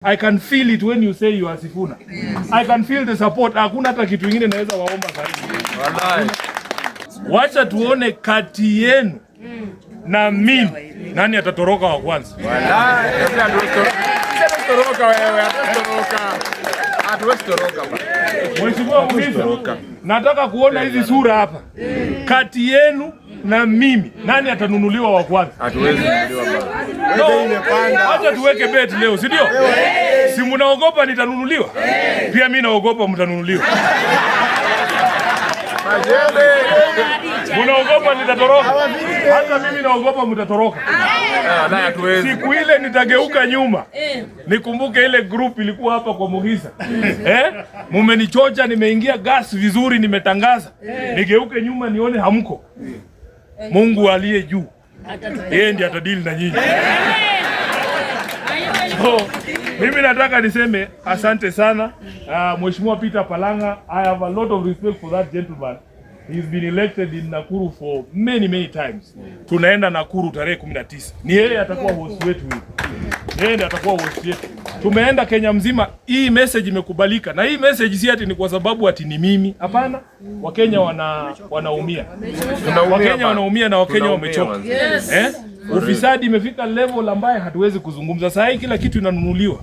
I can feel it when you say you are Sifuna. Yes. I can feel the support. Hakuna hata kitu kingine naweza waomba zaidi. Wallahi. Wacha tuone kati yenu na mimi nani atatoroka wa kwanza. Wallahi. Atatoroka wewe, atatoroka. Hatuwezi toroka bwana. Mheshimiwa Mwiso, nataka kuona hizi sura hapa. Kati yenu na mimi nani atanunuliwa wa kwanza? Hatuwezi nunuliwa bwana. Acha tuweke bet leo, si ndio? Si mnaogopa nitanunuliwa? Pia mimi naogopa mtanunuliwa. Mnaogopa nitatoroka? Hata mimi naogopa mtatoroka. Siku ile nitageuka nyuma. Nikumbuke ile group ilikuwa hapa kwa Muhisa. Mumenichocha, nimeingia gas vizuri, nimetangaza. Nigeuke nyuma nione hamko. Mungu aliye juu, yeye ndiye atadili na nyinyi. So, mimi nataka niseme asante sana Mheshimiwa Peter Palanga. I have a lot of respect for that gentleman. He's been elected in Nakuru for many times. Tunaenda Nakuru tarehe 19. Ni yeye atakuwa host wetu hivi. Yeye ndiye atakuwa host wetu. Tumeenda Kenya mzima, hii message imekubalika. Na hii message si ati ni kwa sababu ati ni mimi. Hapana, Wakenya wanaumia. Wakenya wanaumia na Wakenya wamechoka. Ufisadi imefika level ambaye hatuwezi kuzungumza. Sasa hii kila kitu inanunuliwa.